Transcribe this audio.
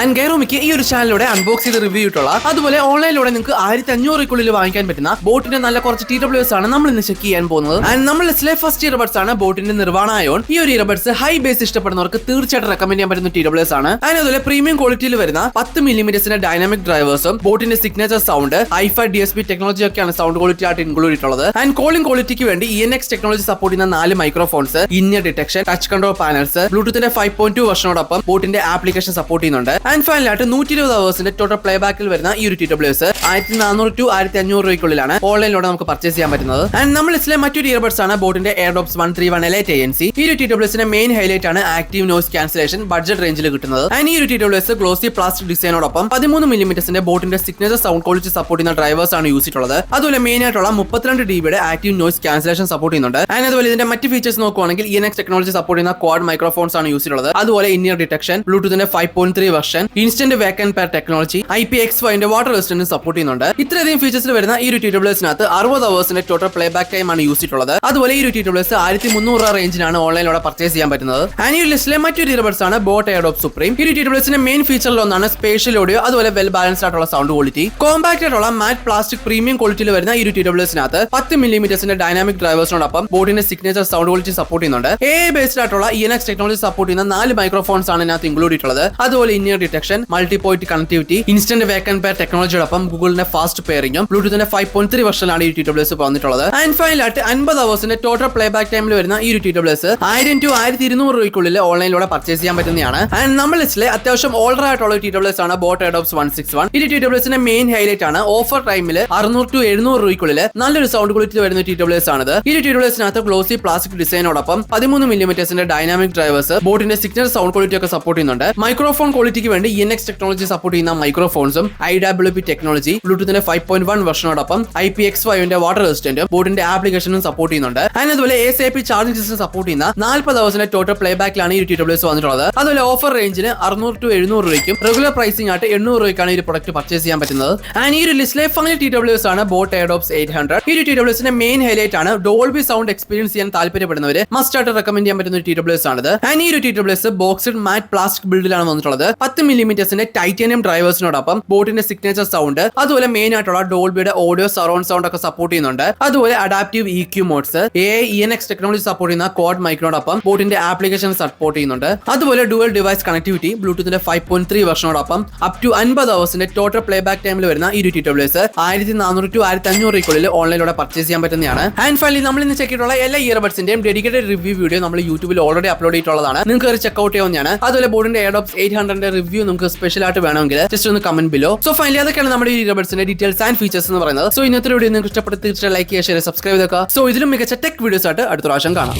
And ഗൈറോമിക്ക് ഈ ഒരു ചാനലിലൂടെ അൺബോക്സ് ചെയ്ത് റിവ്യൂ ഇട്ടുള്ള അതുപോലെ ഓൺലൈനിലൂടെ നിങ്ങൾക്ക് 1500 വാങ്ങിക്കാൻ പറ്റുന്ന ബോട്ടിന്റെ നല്ല കുറച്ച് TWS ആണ് നമ്മൾ ഇന്ന് ചെക്ക് ചെയ്യാൻ പോകുന്നത്. ആൻഡ് നമ്മൾ ഫസ്റ്റ് ഇയർബഡ്സ് ആണ് ബോട്ടിന്റെ നിർവ്വാണ ആയോൺ. ഈ ഒരു ഇയർബഡ്സ് ഹൈ ബേസ് ഇഷ്ടപ്പെടുന്നവർക്ക് തീർച്ചയായിട്ടും റെക്കമെൻഡ് ചെയ്യാൻ പറ്റുന്ന TWS ആണ്. ആൻഡ് അതുപോലെ പ്രീമിയം ക്വാളിറ്റിയിൽ വരുന്ന 10 മില്ലിമീറ്റേഴ്സിന്റെ ഡൈനാമിക് ഡ്രൈവേഴ്സും ബോട്ടിന്റെ signature sound hi fi DSP technology ഒക്കെയാണ് സൗണ്ട് ക്വാളിറ്റി ആയിട്ട് ഇൻക്ലൂഡ് ചെയ്തിട്ടുള്ളത്. ആൻഡ് കോളിംഗ് ക്വാളിറ്റിക്ക് വേണ്ടി ENX ടെക്നോളജി സപ്പോർട്ട് ചെയ്യുന്ന 4 microphones, inner detection, touch control panels, ബ്ലൂടൂത്തിന്റെ 5.2 വെർഷനോടൊപ്പം ബോട്ടിന്റെ ആപ്ലിക്കേഷൻ സപ്പോർട്ട് ചെയ്യുന്നുണ്ട്. ആൻഡ് ഫൈനലായിട്ട് 120 അവേഴ്സിന്റെ ടോട്ടൽ പ്ലേ ബാക്കിൽ വരുന്ന ഈ ഒരു TWS 1400 to 1500 രൂപയ്ക്കുള്ളിലാണ് ഓൺലൈനിലൂടെ നമുക്ക് പർച്ചേസ് ചെയ്യാൻ പറ്റുന്നത്. ആൻഡ് നമ്മൾ മറ്റൊരു ഇയർബഡ്സ് ആണ് ബോട്ടിന്റെ എയർഡോപ്സ് 131Lite ANC. ഈ ഒരു TWSന്റെ മെയിൻ ഹൈലൈറ്റ് ആണ് ആക്റ്റീവ് നോയ്സ് ക്യാൻസലേഷൻ ബഡ്ജറ്റ് റേഞ്ചിൽ കിട്ടുന്നത്. ആൻഡ് ഈ ഒരു TWS ഗ്ലോസി പ്ലാസ്റ്റിക് ഡിസൈനോടൊപ്പം 13 മില്ലിമീറ്റേഴ്സിന്റെ ബോട്ടിന്റെ സിഗ്നേച്ചർ സൗണ്ട് ക്വാളിറ്റി സപ്പോർട്ട് ചെയ്യുന്ന ഡ്രൈവേഴ്സ് ആണ് യൂസ് ചെയ്തിട്ടുള്ളത്. അതുപോലെ മെയിൻ ആയിട്ടുള്ള 32 dB active noise cancellation support ചെയ്യുന്നുണ്ട്. ആൻഡ് അതുപോലെ ഇതിന്റെ മറ്റ് ഫീച്ചേഴ്സ് നോക്കുവാണെങ്കിൽ ENX ടെക്നോളജി സപ്പോർട്ട് ചെയ്യുന്ന ക്വാഡ് മൈക്രോഫോൺസ് ആണ് യൂസ് ചെയ്തിട്ടുള്ളത്. അതുപോലെ ഇന്നർ ഡിറ്റക്ഷൻ, ബ്ലൂടൂത്തിന്റെ 5.3 version, instant wake and pair technology, IPX5 water resistance support ചെയ്യുന്നുണ്ട്. ഇത്രയധികം ഫീച്ചേഴ്സിൽ വരുന്ന ഈ ഒരു TWSനകത്ത് 60 അവേഴ്സിന്റെ ടോട്ടൽ പ്ലേ ബാക്ക് ടൈം ആണ് യൂസ് ചെയ്തിട്ടുള്ളത്. അതുപോലെ ഈ ഒരു TWS 1300 റേഞ്ചിലാണ് ഓൺലൈനിലൂടെ പർച്ചേസ് ചെയ്യാൻ പറ്റുന്നത്. ആൻഡ് ഈ ലിസ്റ്റിലെ മറ്റൊരു ഇയർബഡ്സ് ആണ് ബോട്ട് എയർഡോപ്പ് സുപ്രീം. ഈ ഒരു TWSന്റെ മെയിൻ ഫീച്ചറിൽ ഒന്നാണ് സ്പേഷ്യൽ ഓഡിയോ, അതുപോലെ വെൽ ബാലൻസ്ഡ് ആയിട്ടുള്ള സൗണ്ട് ക്വാളിറ്റി. കോമ്പാക്ട് ആയിട്ടുള്ള മാറ്റ് പ്ലാസ്റ്റിക് പ്രീമിയം ക്വാളിറ്റിയിൽ വരുന്ന ഈ ഒരു TWSനകത്ത് 10 മില്ലിമീറ്റേഴ്സിന്റെ ഡൈനാമിക് ഡ്രൈവേഴ്സിനോടൊപ്പം ബോട്ടിന്റെ സിഗ്നേച്ചർ സൗണ്ട് ക്വാളിറ്റി സപ്പോർട്ട് ചെയ്യുന്നുണ്ട്. AI ബേസ്ഡ് ആയിട്ടുള്ള ENX ടെക്നോളജി സപ്പോർട്ട് ചെയ്യുന്ന 4 മൈക്രോഫോൺസ് ആണ് ഇതിനകത്ത് ഇൻക്ലൂഡ് ചെയ്തിട്ടുള്ളത്. അതുപോലെ inner detection, multi point connectivity, instant wake and pair ടെക്നോളജിയോടൊപ്പം ഗൂഗിളിന്റെ ഫാസ്റ്റ് പെയറിംഗും ബ്ലൂടൂത്തിന്റെ 5.3 വെർഷനാണ് ഈ TWS വന്നിട്ടുള്ളത്. ആൻഡ് ഫൈനലായിട്ട് 50 അവേഴ്സിന്റെ ടോട്ടൽ പ്ലേ ബാക്ക് ടൈമിൽ വരുന്ന ഈ ഒരു TWS 1000 to 1200 രൂപയ്ക്കുള്ളിൽ ഓൺലൈനിലൂടെ പർച്ചേസ് ചെയ്യാൻ പറ്റുന്നതാണ്. ആൻഡ് നമ്മൾ ലിസ്റ്റിലെ അത്യാവശ്യം ഓൾഡർ ആയിട്ടുള്ള TWS ആണ് ബോട്ട് എയർഡോപ്സ് 161. ഈ TWSന്റെ മെയിൻ ഹൈലൈറ്റ് ആണ് ഓഫർ ടൈമിൽ 600 to 700 രൂപയ്ക്കുള്ളിൽ നല്ലൊരു സൗണ്ട് ക്വാളിറ്റി വരുന്ന TWS ആണിത്. ഈ TWSനകത്ത് ഗ്ലോസി പ്ലാസ്റ്റിക് ഡിസൈനോടൊപ്പം 13 മില്ലിമീറ്റേഴ്സിന്റെ ഡൈനാമിക് ഡ്രൈവേഴ്സ്, ബോട്ടിന്റെ സിഗ്നൽ സൗണ്ട് ക്വാളിറ്റി ഒക്കെ സപ്പോർട്ട് ചെയ്യുന്നുണ്ട്. മൈക്രോഫോൺ ക്വാളിറ്റിക്ക് വേണ്ടി ENX ടെക്നോളജി സപ്പോർട്ട് ചെയ്യുന്ന മൈക്രോഫോൺസും IWP ടെക്നോളജി, ബ്ലൂടൂത്തിന്റെ 5.1 വെർഷനോടൊപ്പം IPX5 വാട്ടർ റെസിസ്റ്റന്റും ബോട്ടിന്റെ ആപ്ലിക്കേഷനും സപ്പോർട്ട് ചെയ്യുന്നുണ്ട്. ആൻഡ് അതുപോലെ ASAP ചാർജിംഗ് സിസ്റ്റം സപ്പോർട്ട് ചെയ്യുന്ന 40 അവേഴ്സിന്റെ ടോട്ടൽ പ്ലേ ബാക്കിലാണ് ഈ TWS വന്നിട്ടുള്ളത്. അതുപോലെ ഓഫർ റേഞ്ചിന് 600 to 700 രൂപയ്ക്കും റെഗുലർ പ്രൈസിംഗ് ആയിട്ട് 800 രൂപയ്ക്കാണ് ഈ പ്രൊഡക്റ്റ് പർച്ചേസ് ചെയ്യാൻ പറ്റുന്നത്. ആൻഡ് ഈ ഒരു ലിസ്റ്റിലെ ഫൈനൽ TWS ആണ് ബോട്ട് എയർഡോപ്സ് 800. ഈ ഒരു TWSന്റെ മെയിൻ ഹൈലൈറ്റ് ആണ് ഡോൾബി സൗണ്ട് എക്സ്പീരിയൻസ് ചെയ്യാൻ താല്പര്യപ്പെടുന്നവര് മസ്റ്റ് ആയിട്ട് റെക്കമെൻഡ് ചെയ്യാൻ പറ്റുന്ന ഒരു TWS ആണിത്. ആൻഡ് ഈ ഒരു TWS ബോക്സ്ഡ് മാറ്റ് പ്ലാസ്റ്റിക് ബിൽഡിലാണ് വന്നിട്ടുള്ളത്. 10 മില്ലിമീറ്റേഴ്സിന്റെ ടൈറ്റാനിയം ഡ്രൈവേഴ്സിനോടൊപ്പം ബോട്ടിന്റെ സിഗ്നേച്ചർ സൗണ്ട്, അതുപോലെ മെയിൻ ആയിട്ടുള്ള ഡോൾബിയുടെ ഓഡിയോ സറൗണ്ട് സൗണ്ട് ഒക്കെ സപ്പോർട്ട് ചെയ്യുന്നുണ്ട്. അതുപോലെ adaptive EQ modes, AI ENX technology support ചെയ്യുന്ന ക്വാഡ് മൈക്രോടൊപ്പം ബോട്ടിന്റെ ആപ്ലിക്കേഷൻ സപ്പോർട്ട് ചെയ്യുന്നുണ്ട്. അതുപോലെ ഡുവൽ ഡിവൈസ് കണക്ടിവിറ്റി, ബ്ലൂടൂത്തിന്റെ 5.3 വെർഷനോടൊപ്പം അപ് ടു 50 അവേഴ്സിന്റെ ടോട്ടൽ പ്ലേ ബാക്ക് ടൈമിൽ വരുന്ന ഈ ഒരു TWS 1400 to 1500 രൂപയ്ക്കുള്ളിൽ ഓൺലൈനിലൂടെ പർച്ചേസ് ചെയ്യാൻ പറ്റുന്നതാണ്. ആൻഡ് ഫൈനലി നമ്മൾ ഇന്ന് ചെക്ക് ചെയ്തിട്ടുള്ള എല്ലാ ഇയർബഡ്സിന്റെയും ഡെഡിക്കേറ്റഡ് റിവ്യൂ വീഡിയോ നമ്മൾ യൂട്യൂബിൽ ഓൾറെഡി അപ്ലോഡ് ചെയ്തിട്ടുള്ളതാണ്. നിങ്ങൾക്ക് ഒരു ചെക്ക് ഔട്ട് ചെയ്യാവുന്നതാണ്. അതുപോലെ ബോട്ടിന്റെ എയർഡോപ്സ് 800ന്റെ റിവ്യൂ നിങ്ങൾക്ക് സ്പെഷ്യൽ ആയിട്ട് വേണമെങ്കിൽ ജസ്റ്റ് ഒന്ന് കമന്റ് ബിലോ. സോ ഫൈനലി അതൊക്കെയാണ് നമ്മുടെ ഈ ഇയർബഡ്സിന്റെ ഡീറ്റെയിൽസ് ആൻഡ് ഫീച്ചേഴ്സ് എന്ന് പറയുന്നത്. സോ ഇന്നത്തെ വീഡിയോ നിങ്ങൾക്ക് ഇഷ്ടപ്പെട്ട് തീർച്ചയായും ലൈക്ക് ചെയ്യുക, ഷെയർ, സബ്സ്ക്രൈബ് ചെയ്യുക. സോ ഇതിലും മികച്ച ടെക് വീഡിയോസ് ആയിട്ട് അടുത്ത പ്രാവശ്യം കാണാം.